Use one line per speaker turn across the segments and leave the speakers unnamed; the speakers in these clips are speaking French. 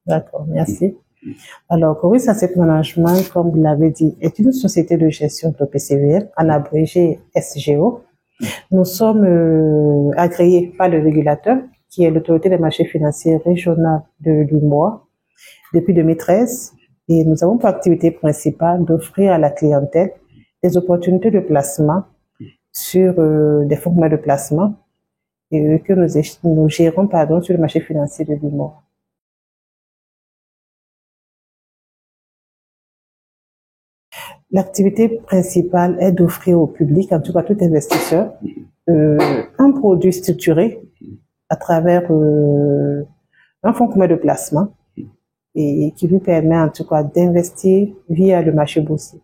D'accord, merci. Alors, Coris Asset Management, comme vous l'avez dit, est une société de gestion de PCVM, en abrégé SGO. Nous sommes agréés par le régulateur, qui est l'autorité des marchés financiers régionale de l'UMOA, depuis 2013. Et nous avons pour activité principale d'offrir à la clientèle des opportunités de placement sur des formats de placement que nous gérons sur le marché financier de l'UMOA. L'activité principale est d'offrir au public, en tout cas tout investisseur, un produit structuré à travers un fonds commun de placement et qui lui permet en tout cas d'investir via le marché boursier.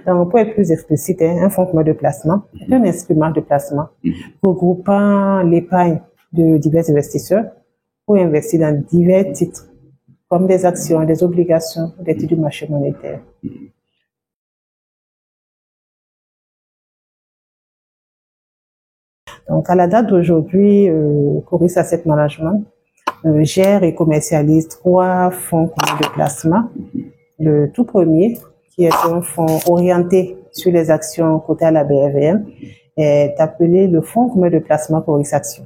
Donc, pour être plus explicite, un fonds commun de placement est un instrument de placement regroupant l'épargne de divers investisseurs pour investir dans divers titres, comme des actions, des obligations, des titres du marché monétaire. Donc, à la date d'aujourd'hui, Coris Asset Management gère et commercialise 3 fonds communs de placement. Le tout premier, qui est un fonds orienté sur les actions cotées à la BRVM, est appelé le fonds commun de placement Coris Action.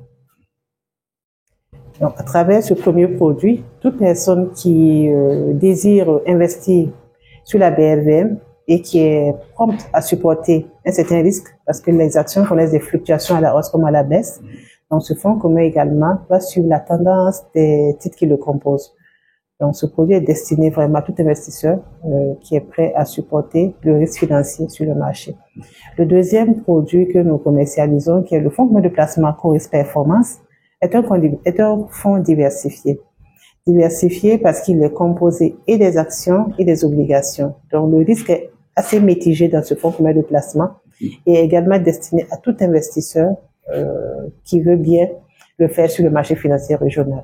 Donc, à travers ce premier produit, toute personne qui désire investir sur la BRVM et qui est prompte à supporter un certain risque, parce que les actions connaissent des fluctuations à la hausse comme à la baisse, donc ce fonds commun également va suivre la tendance des titres qui le composent. Donc ce produit est destiné vraiment à tout investisseur qui est prêt à supporter le risque financier sur le marché. Le deuxième produit que nous commercialisons, qui est le fonds commun de placement Coris Performance, est un fonds diversifié. Diversifié parce qu'il est composé et des actions et des obligations. Donc le risque est assez mitigé dans ce fonds commun de placement et est également destiné à tout investisseur qui veut bien le faire sur le marché financier régional.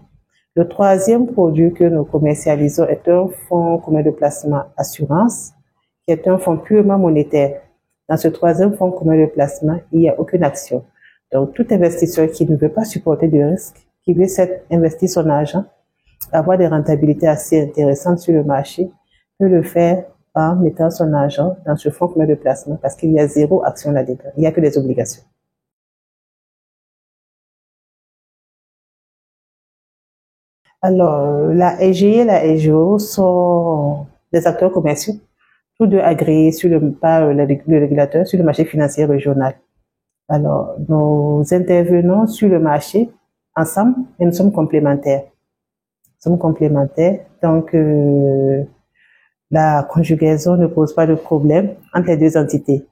Le troisième produit que nous commercialisons est un fonds commun de placement assurance, qui est un fonds purement monétaire. Dans ce troisième fonds commun de placement, il n'y a aucune action. Donc, tout investisseur qui ne veut pas supporter de risque, qui veut investir son argent, avoir des rentabilités assez intéressantes sur le marché, peut le faire en mettant son argent dans ce fonds commun de placement parce qu'il y a 0 action là-dedans. Il n'y a que des obligations. Alors, la SGI et la SGO sont des acteurs commerciaux, tous deux agréés par le régulateur sur le marché financier régional. Alors, nous intervenons sur le marché ensemble et nous sommes complémentaires. Nous sommes complémentaires, donc la conjugaison ne pose pas de problème entre les deux entités.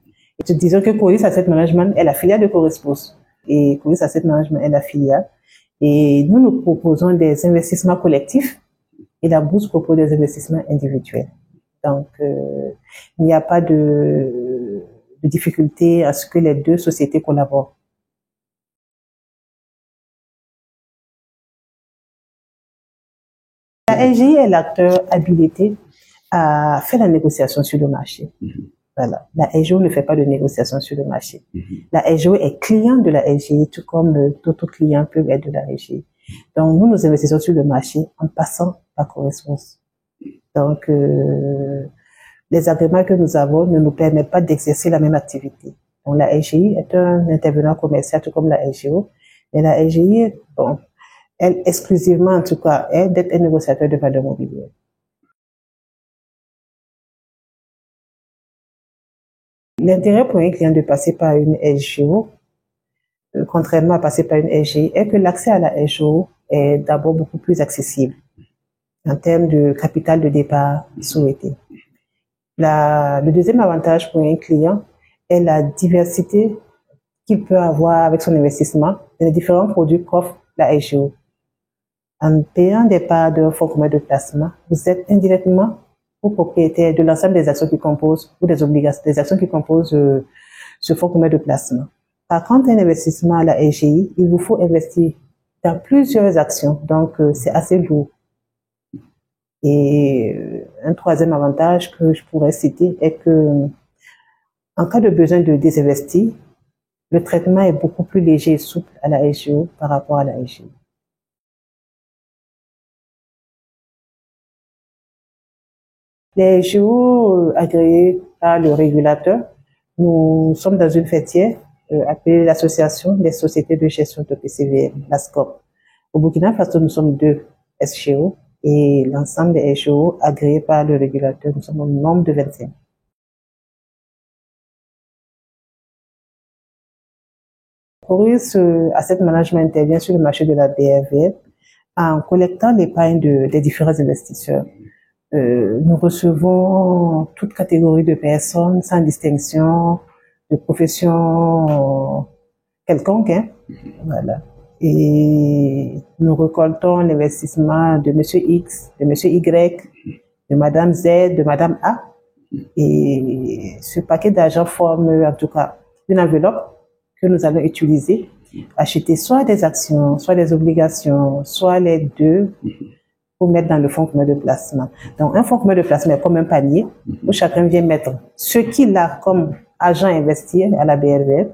Et disons que Coris Asset Management est la filiale de Coris Bourse et Coris Asset Management est la filiale. Et nous proposons des investissements collectifs et la bourse propose des investissements individuels. Donc, il n'y a pas de difficulté à ce que les deux sociétés collaborent. La SGI est l'acteur habilité à faire la négociation sur le marché. Voilà. La SGO ne fait pas de négociation sur le marché. La SGO est client de la SGI, tout comme d'autres clients peuvent être de la SGI. Donc, nous investissons sur le marché en passant par correspondance. Donc, les agréments que nous avons ne nous permettent pas d'exercer la même activité. Donc, la SGI est un intervenant commercial, tout comme la SGO. Mais la SGI, bon, elle, exclusivement, en tout cas, est d'être un négociateur de valeur mobilière. L'intérêt pour un client de passer par une SGO, contrairement à passer par une SGI, est que l'accès à la SGO est d'abord beaucoup plus accessible en termes de capital de départ souhaité. Le deuxième avantage pour un client est la diversité qu'il peut avoir avec son investissement et les différents produits qu'offre la SGO. En payant des parts d'un fonds commun de placement, vous êtes indirectement propriétaire de l'ensemble des actions qui composent, ou des obligations, des actions qui composent ce fonds commun de placement. Par contre, un investissement à la SGI, il vous faut investir dans plusieurs actions, donc c'est assez lourd. Et un troisième avantage que je pourrais citer est que, en cas de besoin de désinvestir, le traitement est beaucoup plus léger et souple à la SGO par rapport à la SGO. Les SGO agréés par le régulateur, nous sommes dans une fêtière appelée l'Association des sociétés de gestion de PCVM, l'ASCOP. Au Burkina Faso, nous sommes 2 SGO et l'ensemble des SGO agréés par le régulateur, nous sommes au nombre de 25. Coris Asset Management intervient sur le marché de la BRVM en collectant l'épargne des différents investisseurs. Nous recevons toute catégorie de personnes sans distinction de profession quelconque, hein. Voilà. Et nous récoltons l'investissement de Monsieur X, de Monsieur Y, de Madame Z, de Madame A. Et ce paquet d'argent forme en tout cas une enveloppe que nous allons utiliser, acheter soit des actions, soit des obligations, soit les deux, pour mettre dans le fonds commun de placement. Donc, un fonds commun de placement est comme un panier où chacun vient mettre ce qu'il a comme argent investi à la BRVM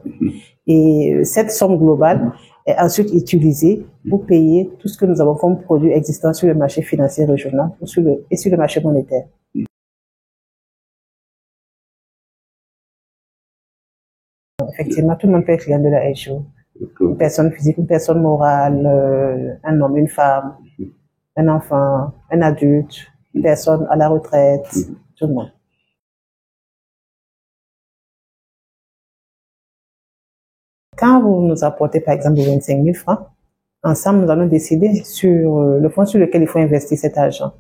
et cette somme globale est ensuite utilisée pour payer tout ce que nous avons comme produits existants sur le marché financier régional et sur le marché monétaire. Effectivement, tout le monde peut être client de la SGO. Une personne physique, une personne morale, un homme, une femme, un enfant, un adulte, une personne à la retraite, tout le monde. Quand vous nous apportez par exemple 25 000 francs, ensemble nous allons décider sur le fonds sur lequel il faut investir cet argent.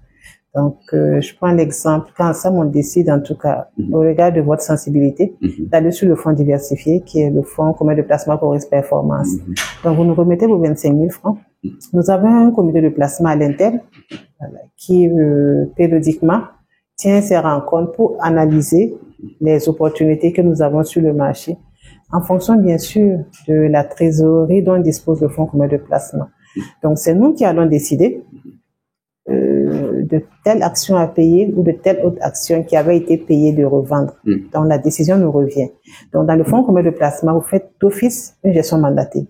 Donc, je prends l'exemple, quand ensemble on décide en tout cas, au regard de votre sensibilité, d'aller sur le fonds diversifié, qui est le fonds commun de placement Coris Performance. Donc, vous nous remettez vos 25 000 francs. Nous avons un comité de placement à l'interne, qui périodiquement tient ses rencontres pour analyser les opportunités que nous avons sur le marché, en fonction bien sûr de la trésorerie dont dispose le fonds commun de placement. Donc, c'est nous qui allons décider de telle action à payer ou de telle autre action qui avait été payée de revendre. Donc, la décision nous revient. Donc, dans le fonds commun de placement, vous faites d'office une gestion mandatée.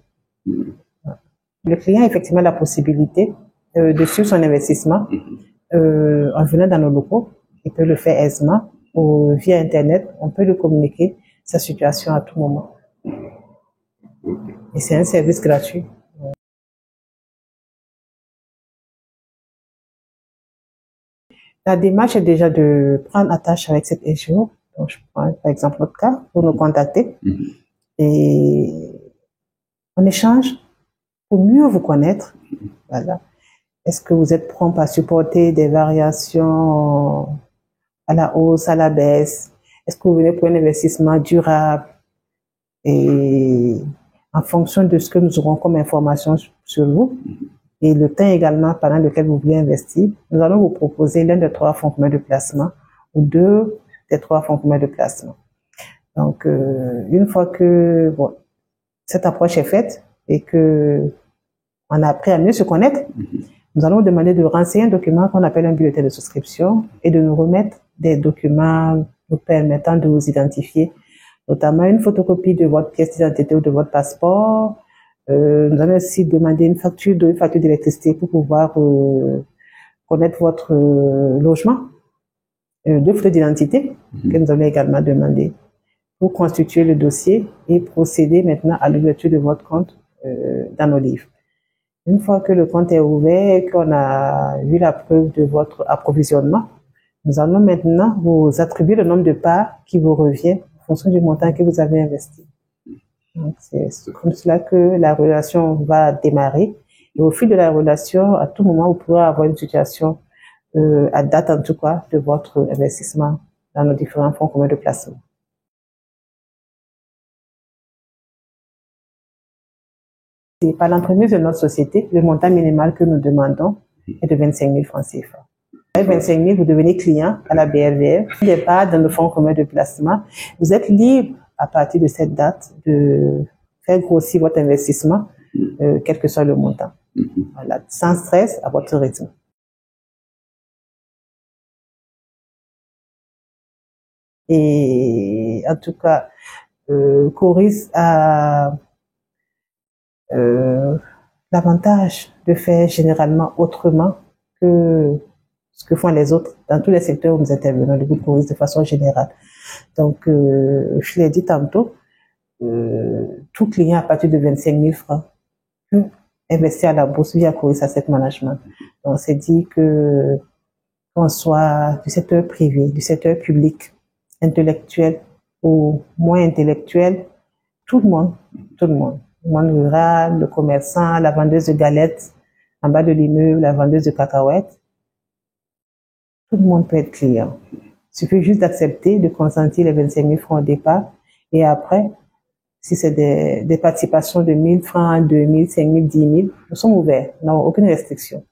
Le client a effectivement la possibilité de suivre son investissement en venant dans nos locaux. Il peut le faire aisément ou via Internet. On peut lui communiquer sa situation à tout moment. Et c'est un service gratuit. La démarche est déjà de prendre attache avec cette SGO. Donc, je prends par exemple notre cas pour nous contacter. Et on échange pour mieux vous connaître. Voilà. Est-ce que vous êtes prompt à supporter des variations à la hausse, à la baisse? Est-ce que vous venez pour un investissement durable? Et en fonction de ce que nous aurons comme information sur vous, et le temps également pendant lequel vous voulez investir, nous allons vous proposer l'un des 3 fonds communs de placement ou 2 des 3 fonds communs de placement. Donc, une fois que cette approche est faite et que on a appris à mieux se connaître, nous allons vous demander de renseigner un document qu'on appelle un bulletin de souscription et de nous remettre des documents nous permettant de vous identifier, notamment une photocopie de votre pièce d'identité ou de votre passeport. Nous allons aussi demander une facture d'électricité pour pouvoir connaître votre logement, 2 photos d'identité que nous allons également demander pour constituer le dossier et procéder maintenant à l'ouverture de votre compte dans nos livres. Une fois que le compte est ouvert et qu'on a vu la preuve de votre approvisionnement, nous allons maintenant vous attribuer le nombre de parts qui vous revient en fonction du montant que vous avez investi. Donc, c'est comme cela que la relation va démarrer. Et au fil de la relation, à tout moment, vous pourrez avoir une situation, à date en tout cas, de votre investissement dans nos différents fonds communs de placement. Et par l'entremise de notre société, le montant minimal que nous demandons est de 25 000 francs CFA. Avec 25 000, vous devenez client à la BRVM. Au départ, dans le fonds commun de placement, vous êtes libre à partir de cette date de faire grossir votre investissement, quel que soit le montant. Voilà, sans stress, à votre rythme. Et en tout cas, Coris a l'avantage de faire généralement autrement que ce que font les autres dans tous les secteurs où nous intervenons, le groupe Coris de façon générale. Donc, je l'ai dit tantôt, tout client à partir de 25 000 francs peut investir à la bourse via Coris Asset Management. Donc, c'est dit que qu'on soit du secteur privé, du secteur public, intellectuel ou moins intellectuel, tout le monde, le monde rural, le commerçant, la vendeuse de galettes en bas de l'immeuble, la vendeuse de cacahuètes, tout le monde peut être client. Il suffit juste d'accepter, de consentir les 25 000 francs au départ et après, si c'est des participations de 1 000 francs, 2 000, 5 000, 10 000, nous sommes ouverts, nous n'avons aucune restriction.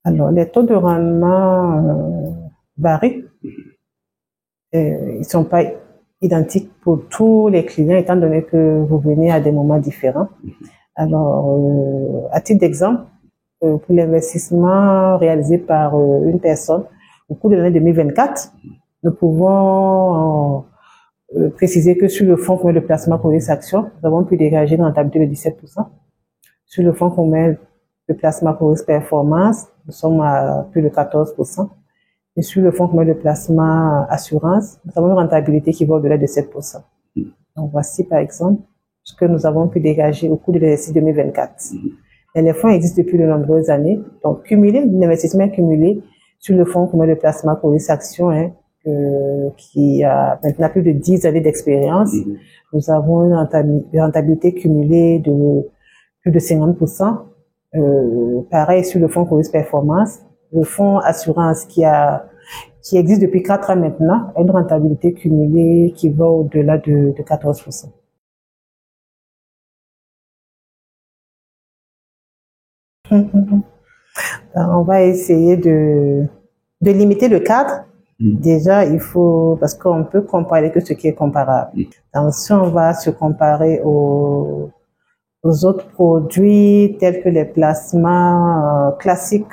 Alors, les taux de rendement varient. Ils ne sont pas identiques pour tous les clients, étant donné que vous venez à des moments différents. Alors, à titre d'exemple, pour l'investissement réalisé par une personne au cours de l'année 2024, nous pouvons préciser que sur le fonds commun de placement pour les actions, nous avons pu dégager une rentabilité de 17%. Sur le fonds commun de placement pour les performances, nous sommes à plus de 14%. Et sur le fonds commun de placement assurance, nous avons une rentabilité qui va au-delà de 7%. Donc, voici par exemple ce que nous avons pu dégager au cours de l'exercice 2024. Et les fonds existent depuis de nombreuses années. Donc, l'investissement cumulé sur le fonds commun de placement pour les actions, qui a maintenant plus de 10 années d'expérience, nous avons une rentabilité cumulée de plus de 50%. Pareil sur le fonds Coris Performance, le fonds assurance qui existe depuis 4 ans maintenant, a une rentabilité cumulée qui va au-delà de 14%. On va essayer de limiter le cadre. Déjà, il faut, parce qu'on peut comparer que ce qui est comparable. Donc, si on va se comparer aux autres produits tels que les placements classiques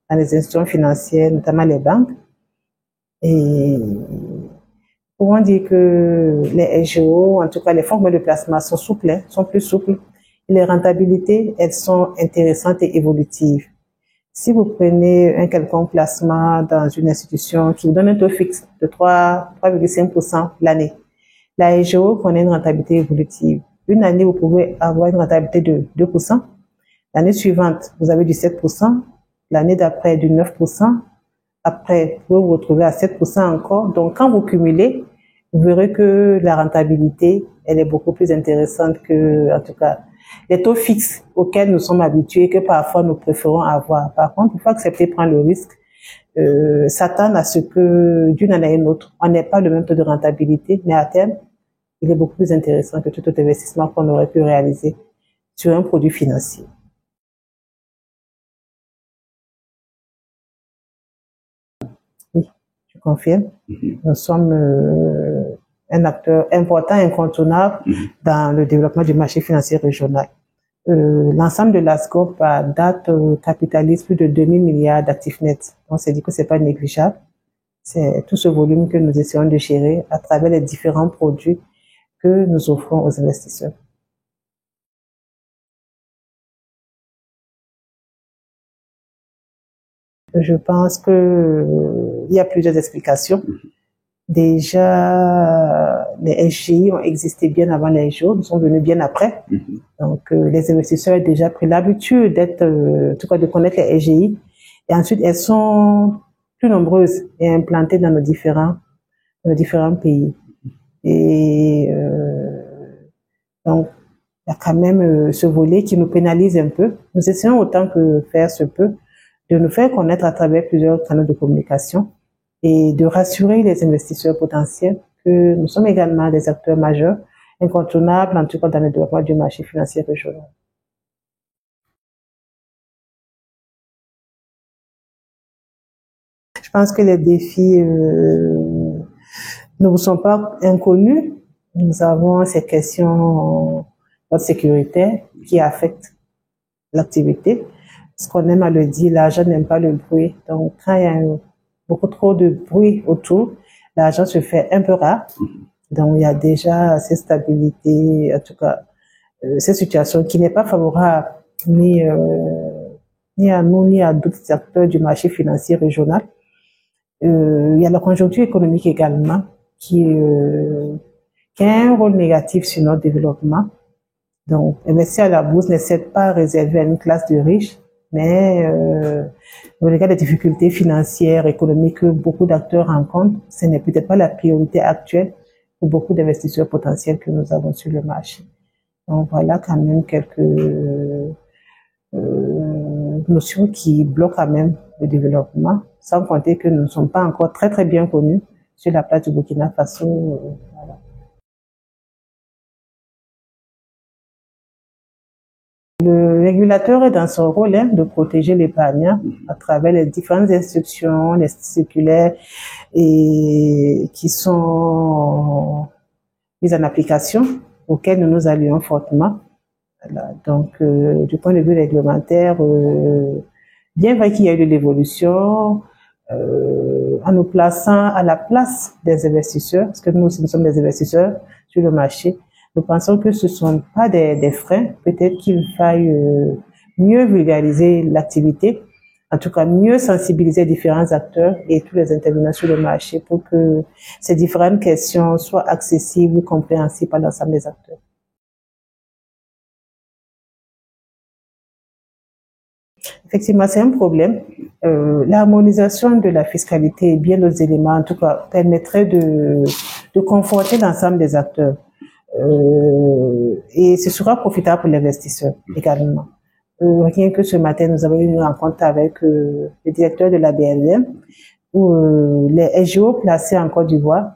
dans les institutions financières, notamment les banques, et on dit que les SGO, en tout cas les fonds de placement, sont souples, sont plus souples. Et les rentabilités, elles sont intéressantes et évolutives. Si vous prenez un quelconque placement dans une institution qui vous donne un taux fixe de 3,5% l'année, la SGO connaît une rentabilité évolutive. Une année, vous pouvez avoir une rentabilité de 2%. L'année suivante, vous avez du 7%. L'année d'après, du 9%. Après, vous vous retrouvez à 7% encore. Donc, quand vous cumulez, vous verrez que la rentabilité, elle est beaucoup plus intéressante que, en tout cas, les taux fixes auxquels nous sommes habitués, que parfois nous préférons avoir. Par contre, il faut accepter de prendre le risque, s'attendre à ce que d'une année à une autre, on n'ait pas le même taux de rentabilité, mais à terme, il est beaucoup plus intéressant que tout autre investissement qu'on aurait pu réaliser sur un produit financier. Oui, je confirme. Nous sommes un acteur important, incontournable dans le développement du marché financier régional. L'ensemble de l'ASCOP à date capitalise plus de 2000 milliards d'actifs nets. On s'est dit que c'est pas négligeable. C'est tout ce volume que nous essayons de gérer à travers les différents produits que nous offrons aux investisseurs. Je pense que il y a plusieurs explications. Déjà, les SGI ont existé bien avant les SGO, nous sommes venus bien après. Donc, les investisseurs ont déjà pris l'habitude d'être, en tout cas, de connaître les SGI. Et ensuite, elles sont plus nombreuses et implantées dans nos différents pays. Et donc, il y a quand même ce volet qui nous pénalise un peu. Nous essayons autant que faire se peut de nous faire connaître à travers plusieurs canaux de communication et de rassurer les investisseurs potentiels que nous sommes également des acteurs majeurs, incontournables, en tout cas dans le développement du marché financier régional. Je pense que les défis ne vous sont pas inconnus. Nous avons ces questions sécuritaires qui affectent l'activité. Ce qu'on aime à le dire, l'argent n'aime pas le bruit. Donc, quand il y a un beaucoup trop de bruit autour, l'argent se fait un peu rare. Donc, il y a déjà cette stabilité, en tout cas, cette situation qui n'est pas favorable ni à nous, ni à d'autres acteurs du marché financier régional. Il y a la conjoncture économique également qui a un rôle négatif sur notre développement. Donc, investir à la bourse n'est certes pas réservé à une classe de riches, mais au regard des difficultés financières, économiques que beaucoup d'acteurs rencontrent, ce n'est peut-être pas la priorité actuelle pour beaucoup d'investisseurs potentiels que nous avons sur le marché. Donc voilà quand même quelques notions qui bloquent quand même le développement, sans compter que nous ne sommes pas encore très très bien connus sur la place du Burkina Faso. Voilà. Le régulateur est dans son rôle de protéger l'épargnant à travers les différentes instructions, les circulaires et qui sont mises en application, auxquelles nous nous allions fortement. Voilà. Donc, du point de vue réglementaire, bien vrai qu'il y a eu de l'évolution, en nous plaçant à la place des investisseurs, parce que nous sommes des investisseurs sur le marché, nous pensons que ce ne sont pas des freins. Peut-être qu'il faille mieux vulgariser l'activité, en tout cas mieux sensibiliser différents acteurs et tous les intervenants sur le marché pour que ces différentes questions soient accessibles, compréhensibles par l'ensemble des acteurs. Effectivement, c'est un problème. L'harmonisation de la fiscalité et bien d'autres éléments, en tout cas, permettrait de conforter l'ensemble des acteurs. Et ce sera profitable pour l'investisseur également. Rien que ce matin, nous avons eu une rencontre avec le directeur de la BLM, où les SGO placés en Côte d'Ivoire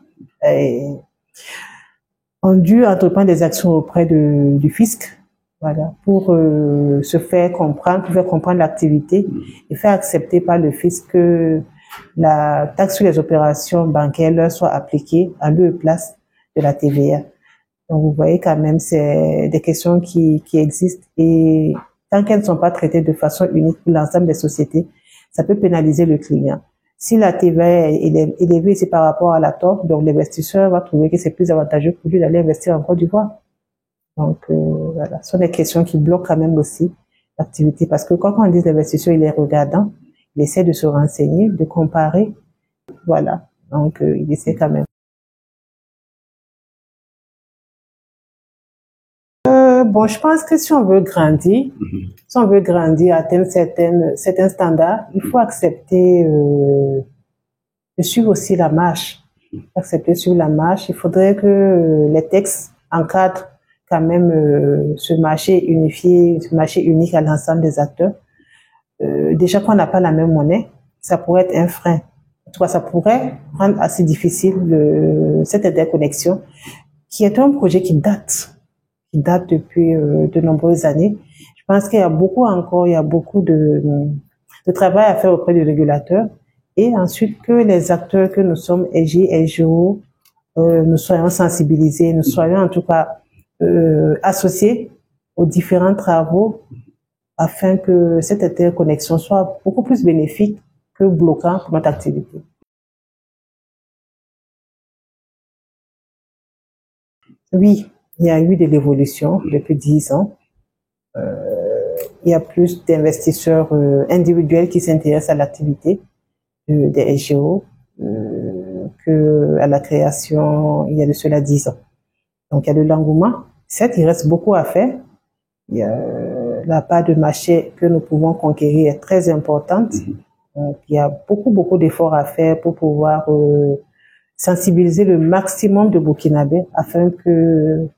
ont dû entreprendre des actions auprès du fisc, voilà, pour se faire comprendre, pour faire comprendre l'activité et faire accepter par le fisc que la taxe sur les opérations bancaires leur soit appliquée à lieu et place de la TVA. Donc, vous voyez quand même, c'est des questions qui existent et tant qu'elles ne sont pas traitées de façon unique pour l'ensemble des sociétés, ça peut pénaliser le client. Si la TVA est élevée, c'est par rapport à la TOF, donc l'investisseur va trouver que c'est plus avantageux pour lui d'aller investir en Côte d'Ivoire. Donc, voilà, ce sont des questions qui bloquent quand même aussi l'activité parce que quand on dit l'investisseur, il est regardant, il essaie de se renseigner, de comparer, voilà. Donc, il essaie quand même. Bon, je pense que si on veut grandir, atteindre certains standards, il faut accepter de suivre aussi la marche. Accepter de suivre la marche. Il faudrait que les textes encadrent quand même ce marché unifié, ce marché unique à l'ensemble des acteurs. Déjà qu'on n'a pas la même monnaie, ça pourrait être un frein. En tout cas, ça pourrait rendre assez difficile cette interconnexion, qui est un projet qui date depuis de nombreuses années. Je pense qu'il y a beaucoup de travail à faire auprès du régulateur et ensuite que les acteurs que nous sommes, SG, LGO, nous soyons sensibilisés, nous soyons en tout cas associés aux différents travaux afin que cette interconnexion soit beaucoup plus bénéfique que bloquant pour notre activité. Oui. Il y a eu de l'évolution depuis 10 ans. Il y a plus d'investisseurs individuels qui s'intéressent à l'activité des SGO que à la création il y a de cela 10 ans. Donc il y a de l'engouement. Certes, il reste beaucoup à faire. Il y a la part de marché que nous pouvons conquérir est très importante. Donc il y a beaucoup d'efforts à faire pour pouvoir sensibiliser le maximum de Burkinabés afin que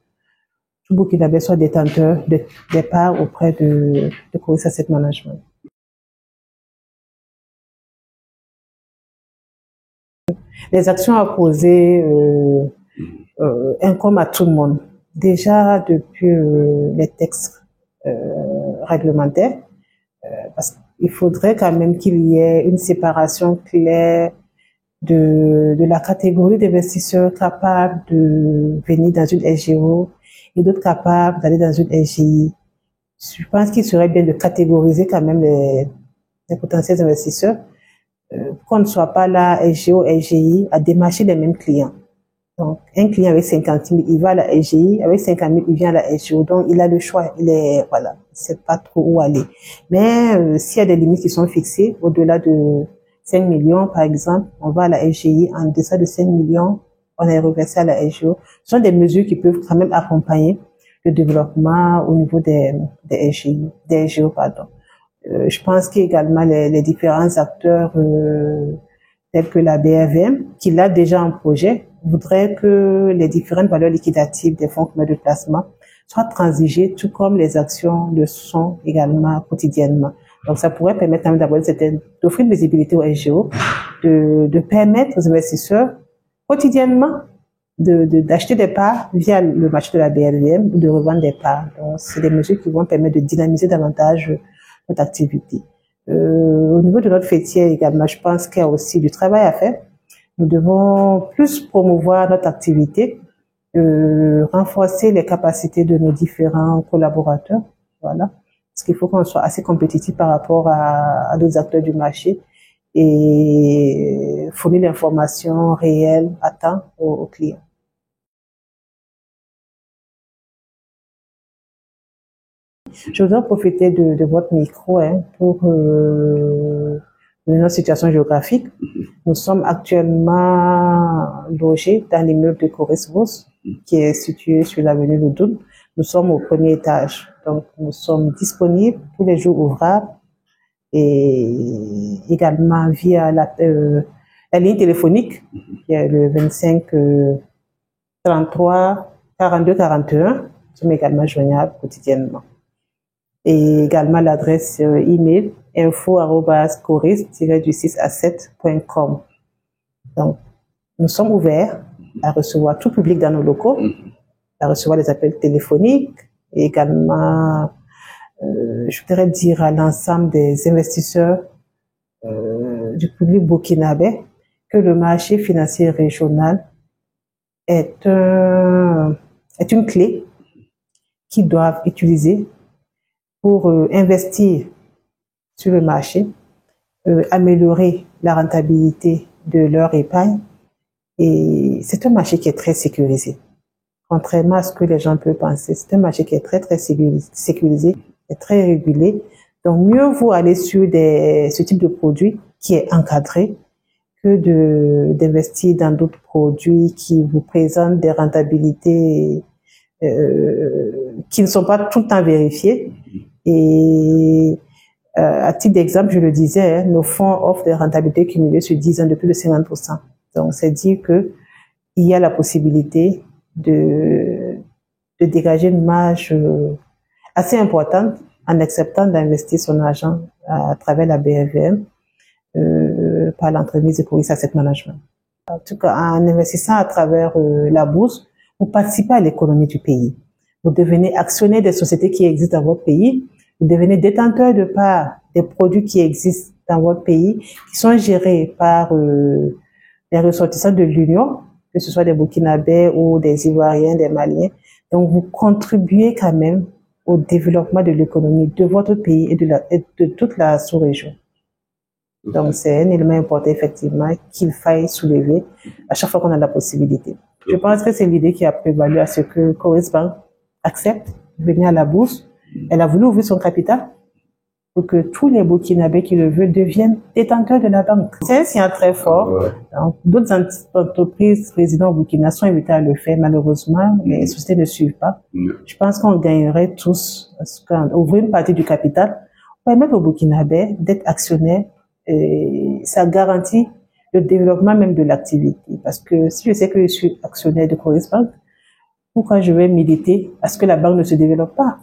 tout Burkinabé soit détenteur des parts auprès de Coris Asset Management. Les actions à poser incombent à tout le monde. Déjà depuis les textes réglementaires, parce qu'il faudrait quand même qu'il y ait une séparation claire de la catégorie d'investisseurs capables de venir dans une SGO et d'autres capables d'aller dans une SGI. Je pense qu'il serait bien de catégoriser quand même les potentiels investisseurs qu'on ne soit pas là, SGO, SGI, à démarcher les mêmes clients. Donc, un client avec 50 000, il va à la SGI, avec 50 000, il vient à la SGO. Donc, il a le choix. Voilà, il sait pas trop où aller. Mais s'il y a des limites qui sont fixées, au-delà de 5 millions, par exemple, on va à la SGI. En deçà de 5 millions, on est reversé à la SGO. Ce sont des mesures qui peuvent quand même accompagner le développement au niveau des SGI, des SGO, pardon. Je pense qu'également les différents acteurs tels que la BRVM, qui l'a déjà en projet, voudrait que les différentes valeurs liquidatives des fonds communs de placement soient transigées, tout comme les actions le sont également quotidiennement. Donc, ça pourrait permettre quand même d'offrir une visibilité aux SGO, de permettre aux investisseurs quotidiennement d'acheter des parts via le marché de la BRVM ou de revendre des parts. Donc, c'est des mesures qui vont permettre de dynamiser davantage notre activité. Au niveau de notre fêtière également, je pense qu'il y a aussi du travail à faire. Nous devons plus promouvoir notre activité, renforcer les capacités de nos différents collaborateurs. Voilà. Parce qu'il faut qu'on soit assez compétitif par rapport à d'autres acteurs du marché et fournir l'information réelle à temps aux clients. Je voudrais profiter de votre micro pour notre situation géographique. Nous sommes actuellement logés dans l'immeuble de Corisvos, qui est situé sur l'avenue Loudoun. Nous sommes au premier étage, donc nous sommes disponibles tous les jours ouvrables et également via la ligne téléphonique, qui est le 25 33 42 41. Nous sommes également joignables quotidiennement. Et également l'adresse email info@coris-7.com. Donc, nous sommes ouverts à recevoir tout public dans nos locaux, à recevoir des appels téléphoniques et également, je voudrais dire à l'ensemble des investisseurs du public burkinabé que le marché financier régional est une clé qu'ils doivent utiliser pour investir sur le marché, améliorer la rentabilité de leur épargne. Et c'est un marché qui est très sécurisé. Contrairement à ce que les gens peuvent penser, c'est un marché qui est très, très sécurisé et très régulé. Donc, mieux vaut aller sur ce type de produit qui est encadré que d'investir dans d'autres produits qui vous présentent des rentabilités qui ne sont pas tout le temps vérifiées. Et à titre d'exemple, je le disais, nos fonds offrent des rentabilités cumulées sur 10 ans de plus de 50%. Donc, c'est dire que il y a la possibilité de dégager une marge assez importante en acceptant d'investir son argent à travers la BRVM par l'entremise de Coris Asset Management. En tout cas, en investissant à travers la bourse, vous participez à l'économie du pays. Vous devenez actionnaire des sociétés qui existent dans votre pays. Vous devenez détenteur de parts des produits qui existent dans votre pays, qui sont gérés par les ressortissants de l'Union, que ce soit des Burkinabés ou des Ivoiriens, des Maliens. Donc, vous contribuez quand même au développement de l'économie de votre pays et de toute la sous-région. Donc, c'est un élément important, effectivement, qu'il faille soulever à chaque fois qu'on a la possibilité. Je pense que c'est l'idée qui a prévalu à ce que Coris Bank accepte de venir à la bourse. Elle a voulu ouvrir son capital pour que tous les Burkinabés qui le veulent deviennent détenteurs de la banque. C'est un signal très fort. D'autres entreprises résidant au Burkina sont invitées à le faire. Malheureusement, les sociétés ne suivent pas. Je pense qu'on gagnerait tous parce qu'ouvrir une partie du capital permet aux Burkinabés d'être actionnaires et ça garantit le développement même de l'activité. Parce que si je sais que je suis actionnaire de Coris Bank, pourquoi je vais militer à ce que la banque ne se développe pas?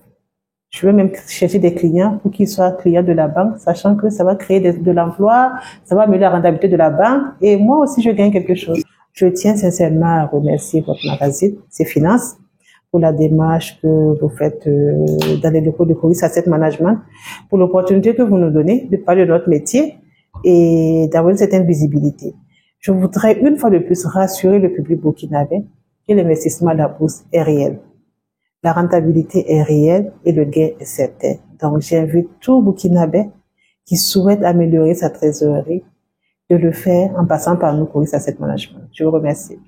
Je vais même chercher des clients pour qu'ils soient clients de la banque, sachant que ça va créer de l'emploi, ça va améliorer la rentabilité de la banque, et moi aussi je gagne quelque chose. Je tiens sincèrement à remercier votre magazine, C'est Finance, pour la démarche que vous faites dans les locaux de Coris Asset Management, pour l'opportunité que vous nous donnez de parler de notre métier et d'avoir une certaine visibilité. Je voudrais une fois de plus rassurer le public burkinabé que l'investissement à la bourse est réel. La rentabilité est réelle et le gain est certain. Donc, j'invite tout Burkinabé qui souhaite améliorer sa trésorerie de le faire en passant par nous pour Asset Management. Je vous remercie.